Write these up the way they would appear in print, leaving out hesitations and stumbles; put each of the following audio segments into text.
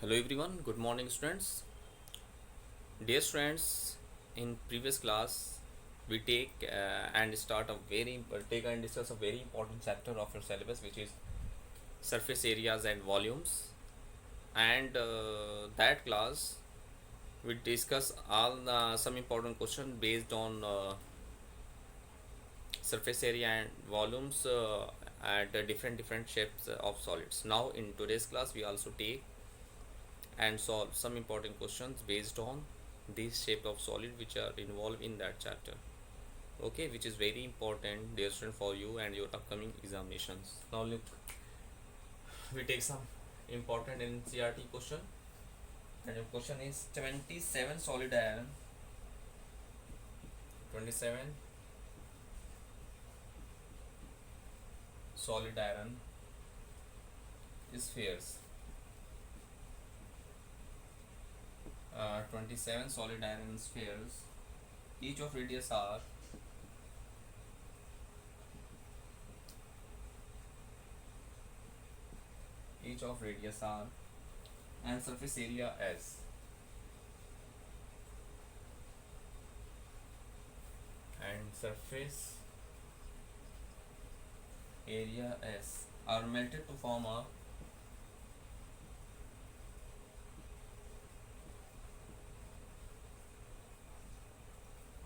Hello everyone, good morning students. Dear students, in previous class we take and discuss a very important chapter of your syllabus, which is surface areas and volumes. And that class we discuss some important question based on surface area and volumes at different shapes of solids. Now in today's class we also take and solve some important questions based on this shape of solid which are involved in that chapter, okay, which is very important, dear student, for you and your upcoming examinations. Now look, we take some important NCERT question, and your question is 27 solid iron, 27 solid iron spheres, 27 solid iron spheres, each of radius r, each of radius r, and surface area s, and surface area s are melted to form a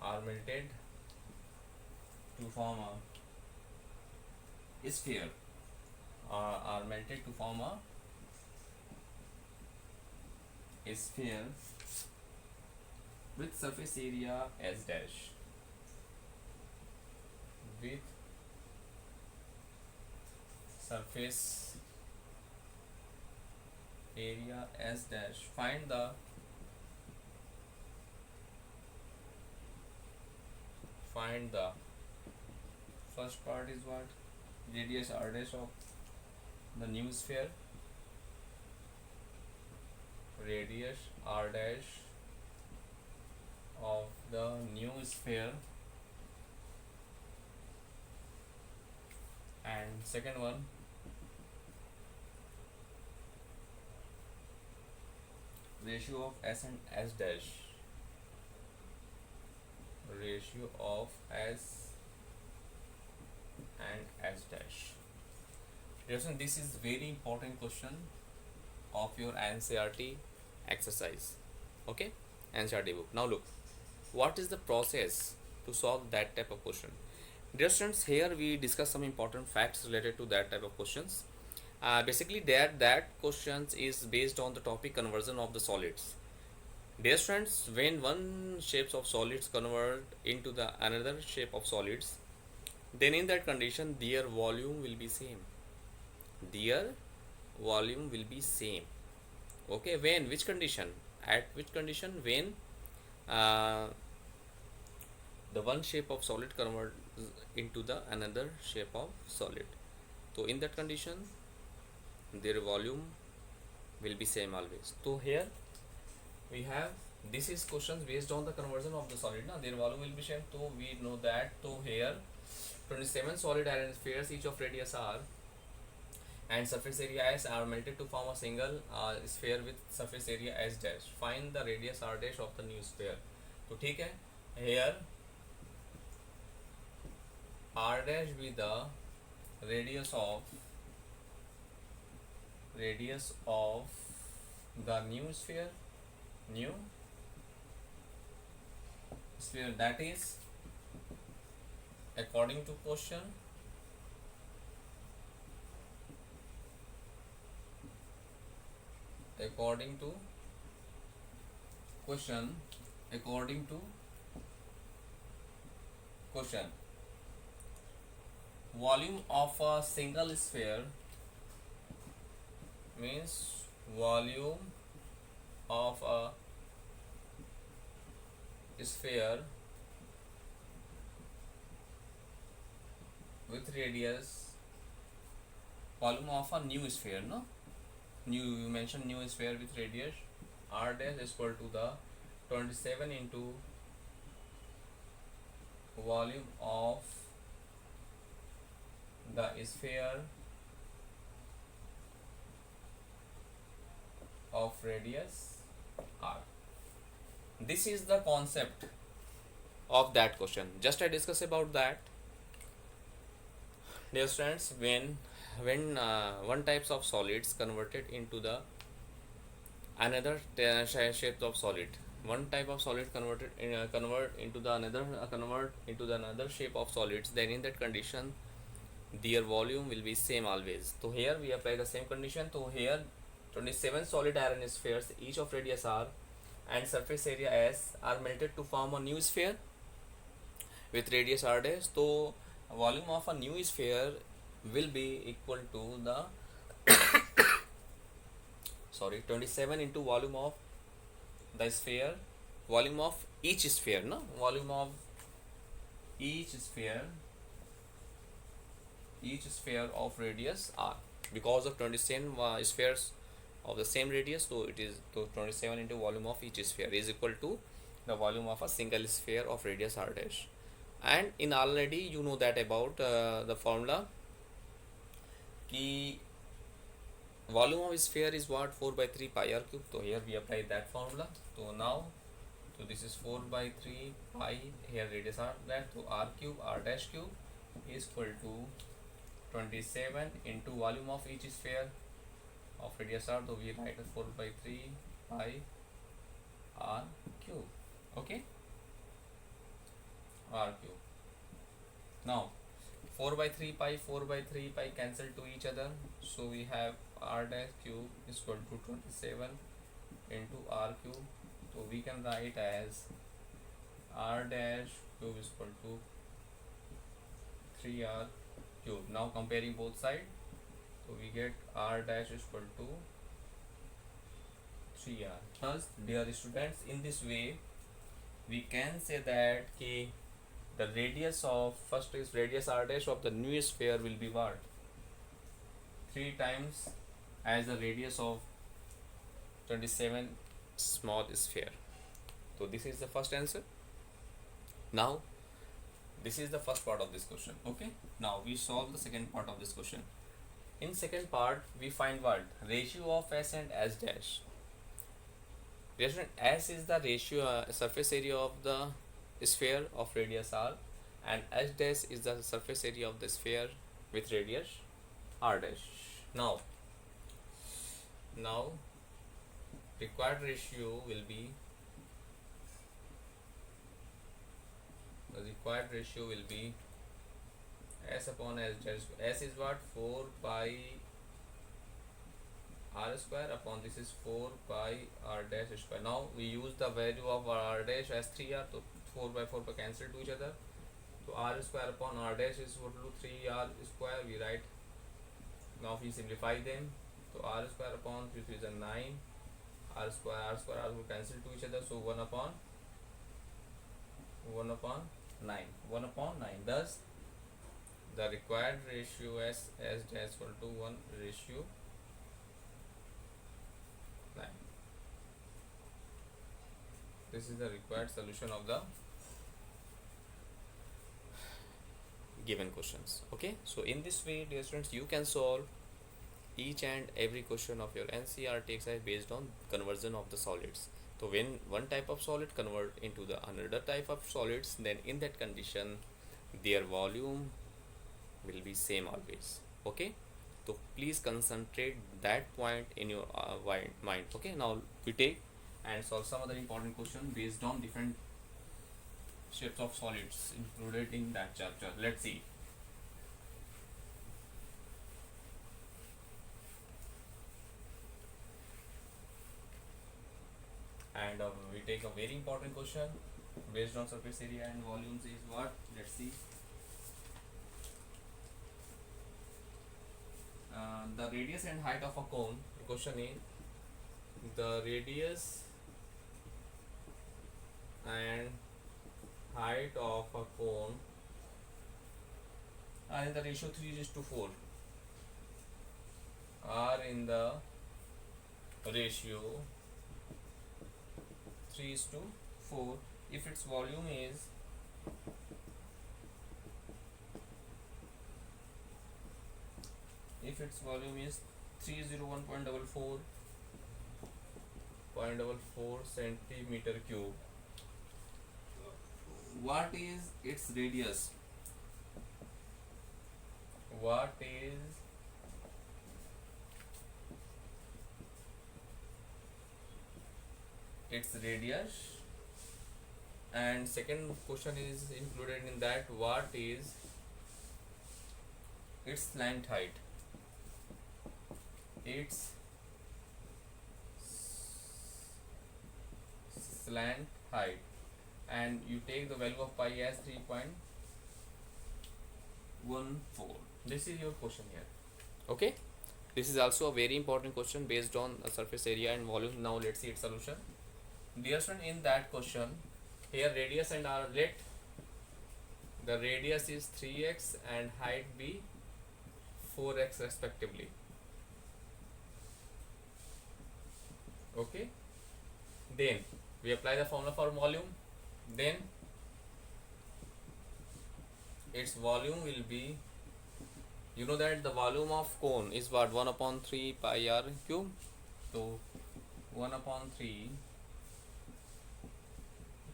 are melted to form a sphere, are melted to form a sphere with surface area s dash, with surface area s dash. Find the first part is what? Radius r dash of the new sphere, radius r dash of the new sphere, and second one, ratio of s and s dash, ratio of s and s dash. Listen, this is very important question of your NCERT exercise, okay, NCERT book. Now look, what is the process to solve that type of question? Dear students, here we discuss some important facts related to that type of questions. Basically that questions is based on the topic conversion of the solids. Dear students, when one shapes of solids convert into the another shape of solids, then in that condition their volume will be same, their volume will be same, okay. When, which condition, at which condition? When uh, the one shape of solid converts into the another shape of solid, so in that condition their volume will be same always. So here we have, this is questions based on the conversion of the solid, now their volume will be same, so we know that. So here 27 solid iron spheres, each of radius r and surface area s, are melted to form a single sphere with surface area s dash. Find the radius r dash of the new sphere. तो ठीक है, here r dash be the radius of the new sphere, that is according to question, according to question, volume of a single sphere means volume of a sphere with radius, volume of a new sphere, no, new, you mentioned new sphere with radius r dash is equal to the 27 into volume of the sphere of of radius r. This is the concept of that question. Just I discuss about that. Dear students, when one types of solids converted into the another shape of solid, one type of solid convert into the another shape of solids, then in that condition their volume will be same always. So here we apply the same condition. So here 27 solid iron spheres, each of radius r and surface area s, are melted to form a new sphere with radius r dash. So volume of a new sphere will be equal to the 27 into volume of the sphere, volume of each sphere, no, volume of each sphere of radius r, because of 27 spheres of the same radius, so it is, so 27 into volume of each sphere is equal to the volume of a single sphere of radius r dash. And in already you know that about the formula ki volume of sphere is what, 4 by 3 pi r cube. So here we apply that formula. So now, so this is 4 by 3 pi, here radius r dash, so r cube, r dash cube is equal to 27 into volume of each sphere of radius r. So we write as 4 by 3 pi r cube. Okay, r cube. Now 4 by 3 pi cancel to each other, so we have r dash cube is equal to 27 into r cube. So we can write as r dash cube is equal to 3r cube. Now comparing both sides, so we get r dash is equal to 3r. Thus, dear students, in this way we can say that the radius of, first is radius r dash of the new sphere will be what, 3 times as the radius of 27 small sphere. So this is the first answer. Now this is the first part of this question. Okay, now we solve the second part of this question. In second part we find what, ratio of s and s dash. S is the ratio surface area of the sphere of radius r, and s dash is the surface area of the sphere with radius r dash. Now required ratio will be, the required ratio will be s upon s dash. S is what, 4 pi r square upon this is 4 pi r dash square. Now we use the value of r dash as 3r, so 4 by 4 by cancel to each other. So r square upon r dash is equal to 3r square, we write. Now if we simplify them, so r square upon 3 is a 9, r square will cancel to each other, so 1 upon 9. Thus the required ratio s dash equal to 1 ratio 9. This is the required solution of the given questions. Okay, so in this way, dear students, you can solve each and every question of your NCERT exercise based on conversion of the solids. So when one type of solid convert into the another type of solids, then in that condition their volume will be same always. Okay, so please concentrate that point in your mind. Okay, now we take and solve some other important question based on different shapes of solids included in that chapter. Let's see. And we take a very important question based on surface area and volumes is what? Let's see. The radius and height of a cone. The question is the radius and height of a cone are in the ratio 3:4, are in the ratio 3:4 if its volume is if its volume is 301.44 3.44 centimeter cube. What is its radius? What is its radius? And second question is included in that, what is its slant height? Its slant height, and you take the value of pi as 3.14. This is your question here. Okay, this is also a very important question based on a surface area and volume. Now let's see its solution. Dear student, in that question, here radius and r, let the radius is 3x and height be 4x respectively. Okay, then we apply the formula for volume. Then its volume will be, you know that the volume of cone is what, 1 upon 3 pi r cube. So 1 upon 3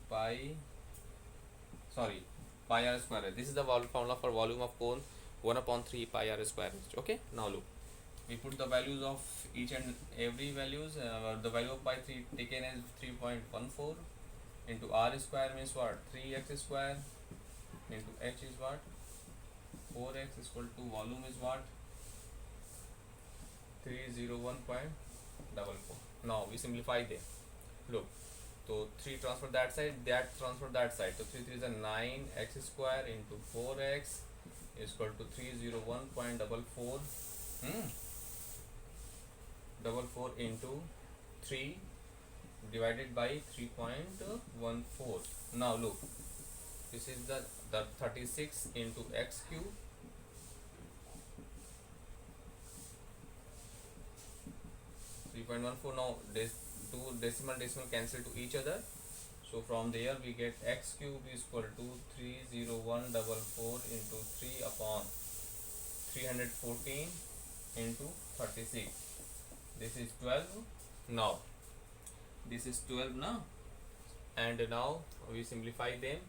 pi r square. This is the formula for volume of cone, 1 upon 3 pi r square. Okay, now look, we put the values of each and every values. The value of pi 3 taken as 3.14 into r square means what, 3x square into h is what, 4x is equal to volume is what, 301.44. Now we simplify them. Look, so 3 transfer that side, that transfer that side. So 3 3 is a 9x square into 4x is equal to 301.44. 44 into 3 divided by 3.14. Now look, this is the 36 into x cube .14. Now this two decimal cancel to each other, so from there we get x cube is equal to 301.44 into 3 upon 314 into 36. This is 12. Now this is 12 now, and now we simplify them.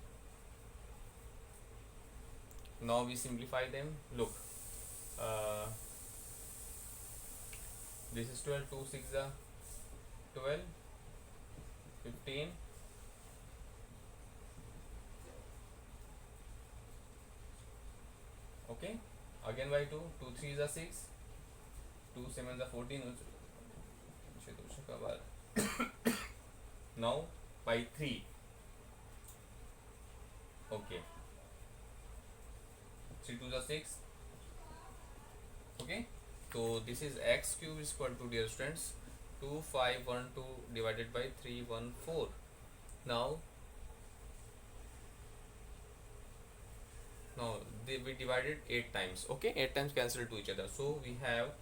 Look, this is 12, 2 6 are 12, 15, okay, again by 2, 2 3 are 6, 2 7 are 14. Now by 3, okay, 3 2 are 6, okay. So this is x cube is equal to, dear students, 2512 divided by 314. Now we divided 8 times. Okay, 8 times cancel to each other, so we have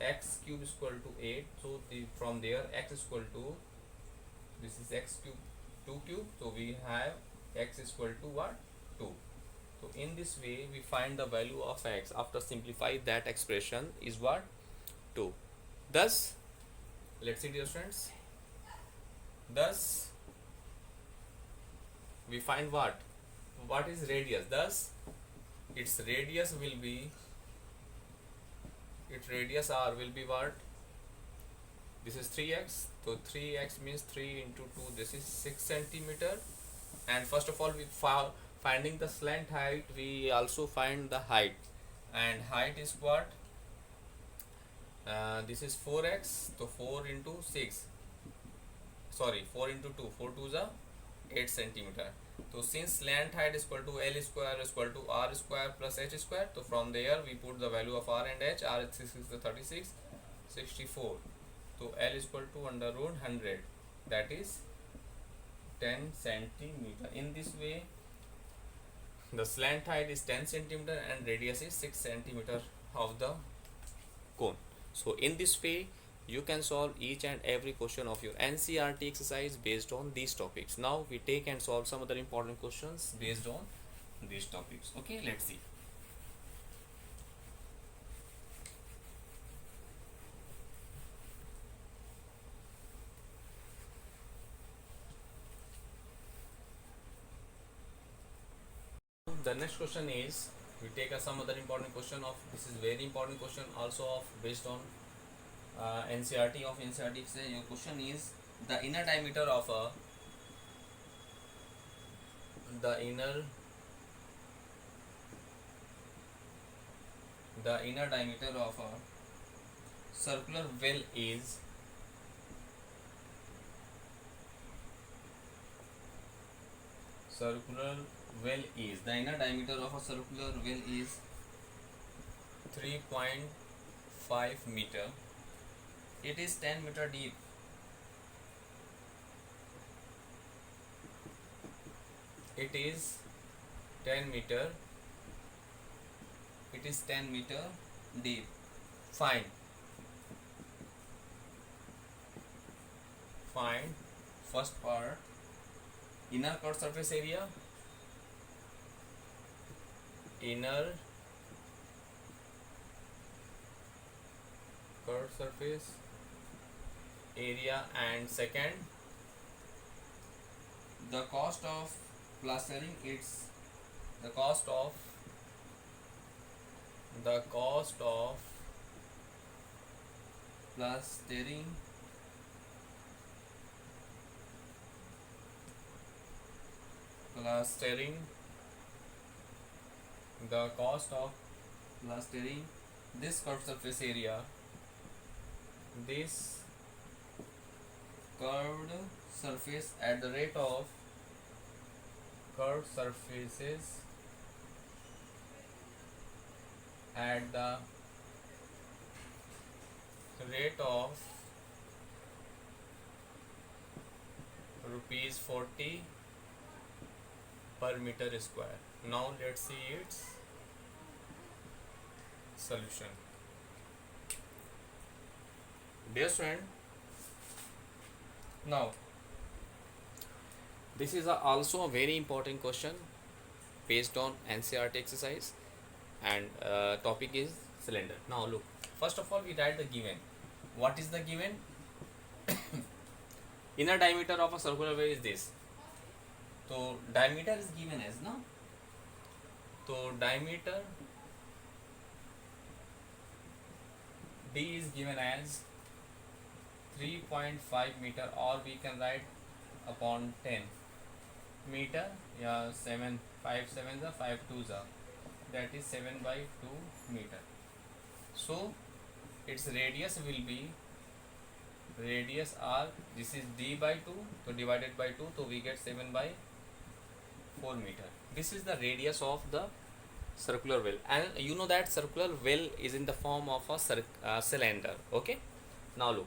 x cube is equal to 8. So from there x is equal to, this is x cube 2 cube, so we have x is equal to what, 2. So in this way we find the value of x after simplify that expression is what, 2. Thus, let's see, dear students, thus we find what is radius. Thus its radius will be, its radius r will be what, this is 3x, so 3x means 3 into 2, this is 6 centimeter. And first of all, we finding the slant height, we also find the height, and height is what, this is 4x, so 4 into 6, sorry, 4 into 2, 4 2s are 8 centimeter. So since slant height is equal to L square is equal to r square plus h square, so from there we put the value of r and h. R is 36, 64. So L is equal to under root 100, that is 10 centimeter. In this way, the slant height is 10 centimeter and radius is 6 centimeter of the cone. So in this way you can solve each and every question of your NCERT exercise based on these topics. Now we take and solve some other important questions based on these topics. Okay, let's see. The next question is, we take some other important question of, this is very important question also of based on NCRT of NCRT. Say your question is the inner diameter of a the inner diameter of a circular well is the inner diameter of a circular well is 3.5 meter. It is 10 meter deep. It is 10 meter. It is 10 meter deep. Find first part, inner cut surface area, inner cut surface area, and second, the cost of plastering its the cost of plastering the cost of plastering this curved surface area, this curved surface at the rate of curved surfaces at the rate of rupees 40 per meter square. Now let's see its solution. Dear student, now this is also a very important question based on NCRT exercise, and topic is cylinder. Now look, first of all we write the given. What is the given? Inner diameter of a circular well is this. So diameter is given as, no? So diameter D is given as 3.5 meter, or we can write upon 10 meter. Yeah, 7 5 7s are 5 2s are, that is 7 by 2 meter. So its radius will be radius r, this is d by 2, so divided by 2, so we get 7 by 4 meter. This is the radius of the circular well, and you know that circular well is in the form of a cylinder. Okay, now look,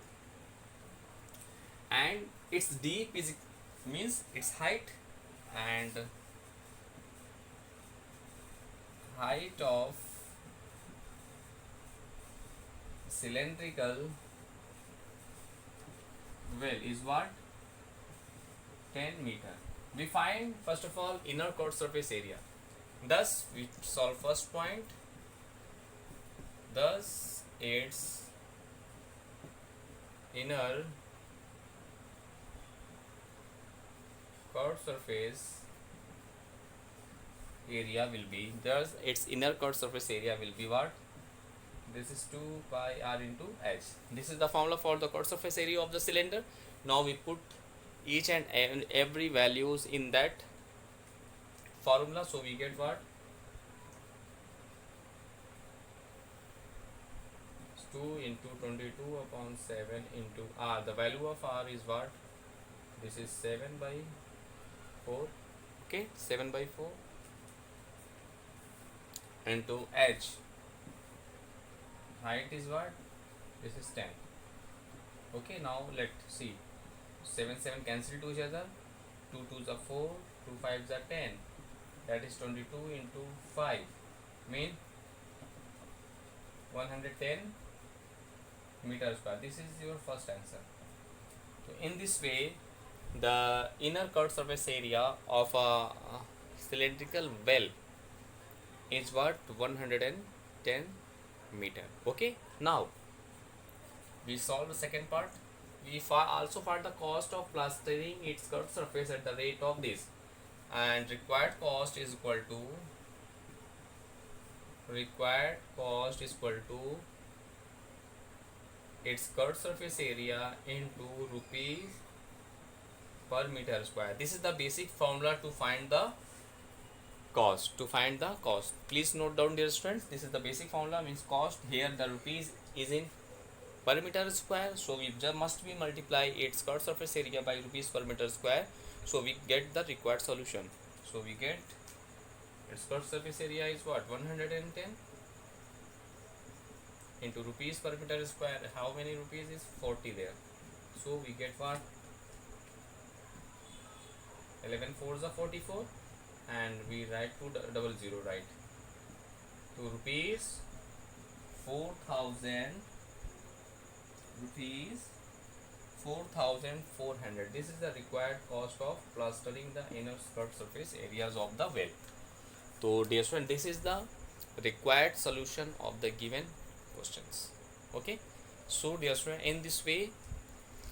and its deep is means its height, and height of cylindrical well is what? 10 meter. We find first of all inner cut surface area. Thus we solve first point. Thus its inner cut surface area will be, thus its inner cut surface area will be what? This is 2 pi r into h. This is the formula for the cut surface area of the cylinder. Now we put each and every values in that formula, so we get what? 2 into 22 upon 7 into r. The value of r is what? This is 7 by 4. Okay, 7 by 4 into h. Height is what? This is 10. Okay, now let's see. 7 cancel to each other. 2 2s are 4, 2 5s are 10. That is 22 into 5. Mean 110 meter square. This is your first answer. So in this way, the inner cut surface area of a cylindrical well is what? 110 meter. Okay, now we solve the second part. We also find the cost of plastering its cut surface at the rate of this, and required cost is equal to required cost is equal to its curved surface area into rupees per meter square. This is the basic formula to find the cost. Please note down, dear students, this is the basic formula, means cost. Here the rupees is in per meter square, so we just must be multiply its curved surface area by rupees per meter square, so we get the required solution. So we get its curved surface area is what, 110 into rupees per meter square. How many rupees is 40 there, so we get what, 11 fours are 44, and we write to double zero, right, to rupees 4000, rupees 4400. This is the required cost of plastering the inner skirt surface areas of the well. So dear student, this is the required solution of the given questions. Okay, so dear student, in this way,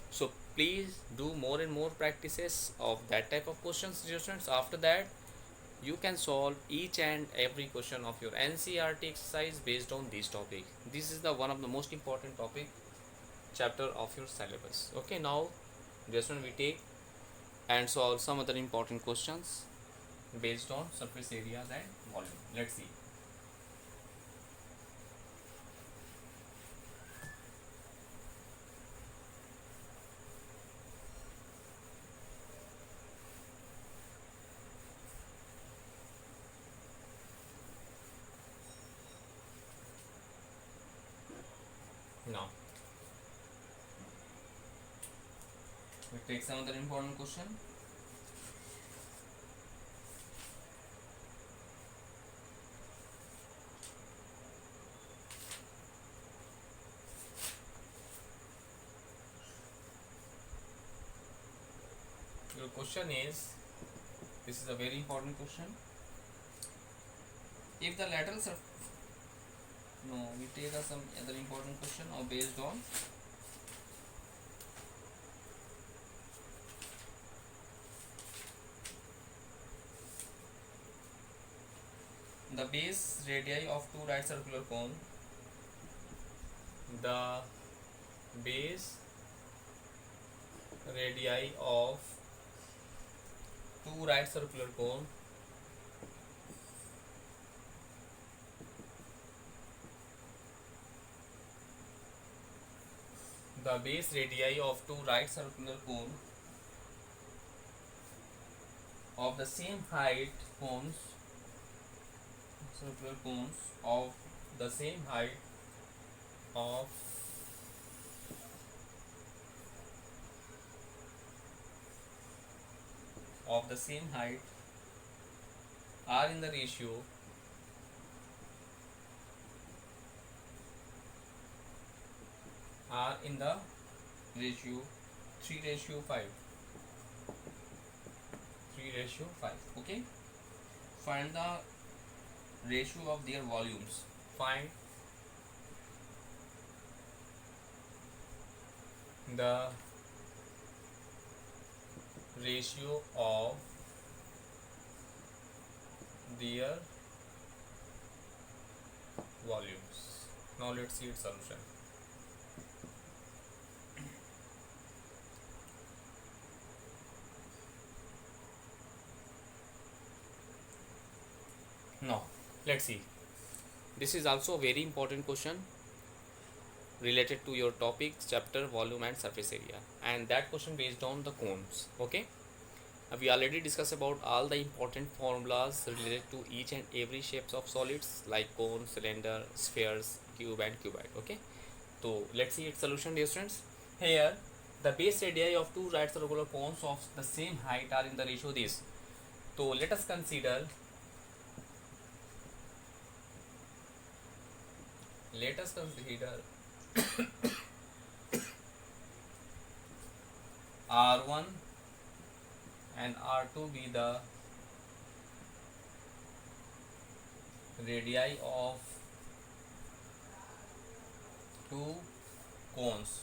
so please do more and more practices of that type of questions, dear students. After that, you can solve each and every question of your NCERT exercise based on this topic. This is the one of the most important topic chapter of your syllabus. Okay, now just when we take and solve some other important questions based on surface areas and volume. Let's see. Now we take some other important question. Your question is, this is a very important question. If the lateral surface, no, we take some other important question or based on the base radii of two right circular cone, the base radii of two right circular cone the base radii of two right circular cone of the same height cones, circular cones of the same height of the same height are in the ratio are in the ratio 3:5. 3:5. Okay, find the ratio of their volumes. Find the ratio of their volumes. Now let's see its solution. Now let's see, this is also a very important question related to your topics chapter volume and surface area, and that question based on the cones. Okay, we already discussed about all the important formulas related to each and every shapes of solids like cone, cylinder, spheres, cube and cuboid. Okay, so let's see its solution, dear students. Here the base radii of two right circular cones of the same height are in the ratio this. So let us consider R1 and R2 be the radii of two cones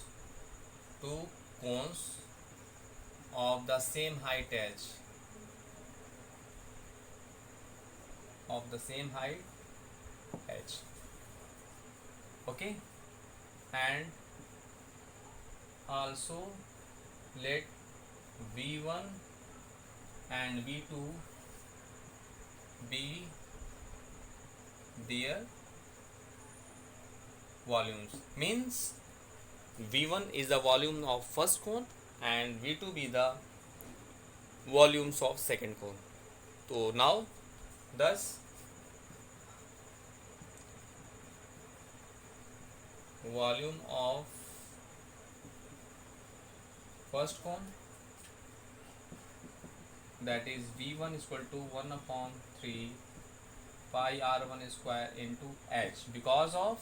of the same height H. Okay, and also let V1 and V2 be their volumes. Means V1 is the volume of first cone and V2 be the volumes of second cone. So now thus volume of first cone, that is V1 is equal to 1 upon 3 pi r1 square into h, because of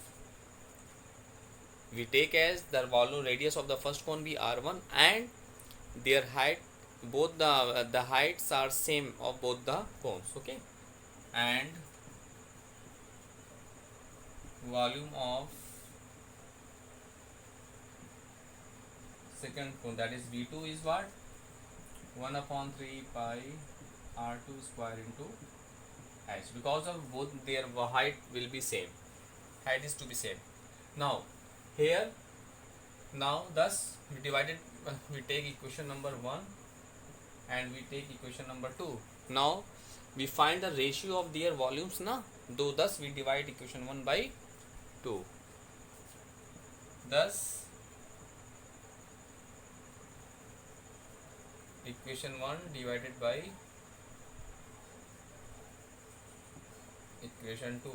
we take as the volume radius of the first cone be r1 and their height, both the heights are same of both the cones. Okay, and volume of second cone, that is V2 is what, 1 upon 3 pi r2 square into h, because of both their height will be same, height is to be same. Now here, now thus we divided, we take equation number 1 and we take equation number 2. Now we find the ratio of their volumes na, though thus we divide equation 1 by 2. Thus equation 1 divided by equation 2,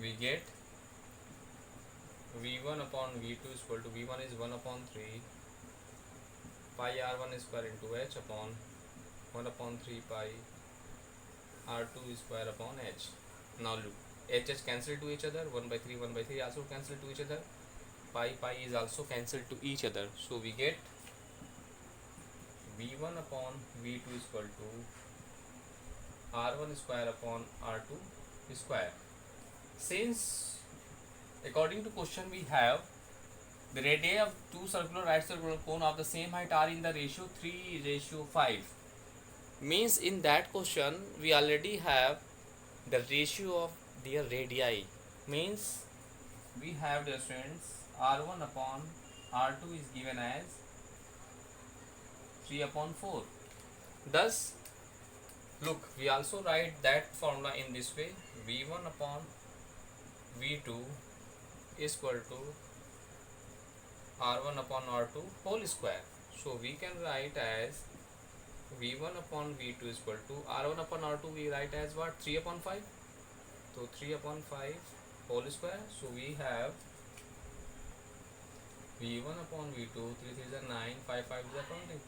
we get V1 upon V2 is equal to, V1 is 1 upon 3 pi r1 square into h upon 1 upon 3 pi r2 square upon h. Now look, h is cancelled to each other, 1 by 3 1 by 3 also cancelled to each other, pi is also cancelled to each other, so we get V1 upon V2 is equal to r1 square upon r2 square. Since according to question we have the radii of two circular right circular cone of the same height are in the ratio 3:5, means in that question we already have the ratio of their radii, means we have, dear students, r1 upon r2 is given as 3 upon 4. Thus look, we also write that formula in this way, v1 upon v2 is equal to r1 upon r2 whole square. So we can write as v1 upon v2 is equal to r1 upon r2, we write as what, 3 upon 5. So 3 upon 5 whole square. So we have v1 upon v2, 3 3 is 9, 5 5 is 20.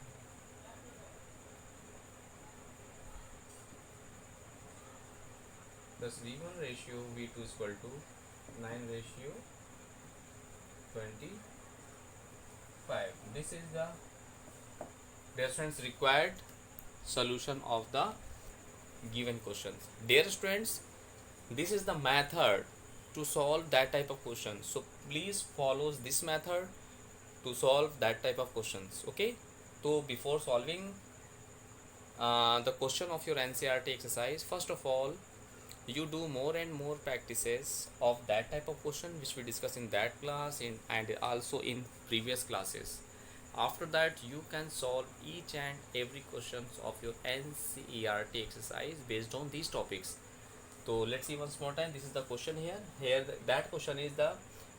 Thus v1 ratio v2 is equal to 9 ratio 25. This is the, dear students, required solution of the given questions. Dear students, this is the method to solve that type of questions, so please follow this method to solve that type of questions. Okay, so before solving the question of your NCERT exercise, first of all you do more and more practices of that type of question which we discussed in that class and also in previous classes. After that you can solve each and every questions of your NCERT exercise based on these topics. So let's see once more time. This is the question here. That question is the,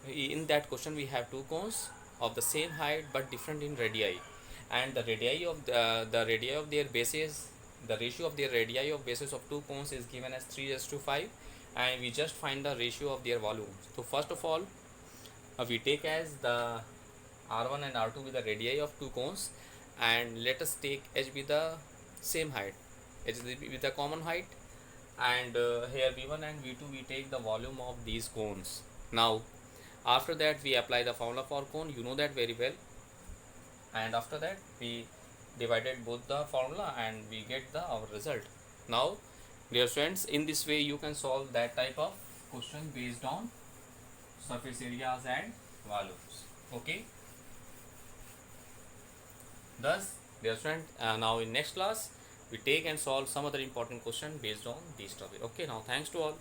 in that question we have two cones of the same height but different in radii, and the radii of the radii of their bases, the ratio of their radii of bases of two cones is given as 3:5, and we just find the ratio of their volumes. So first of all we take as the r1 and r2 with the radii of two cones, and let us take h with the same height, h with the common height, and here v1 and v2 we take the volume of these cones. Now after that we apply the formula for cone, you know that very well, and after that we divided both the formula and we get the our result. Now dear friends, in this way you can solve that type of question based on surface areas and volumes. Okay, thus dear friend, now in next class we take and solve some other important question based on these topic. Okay, now thanks to all.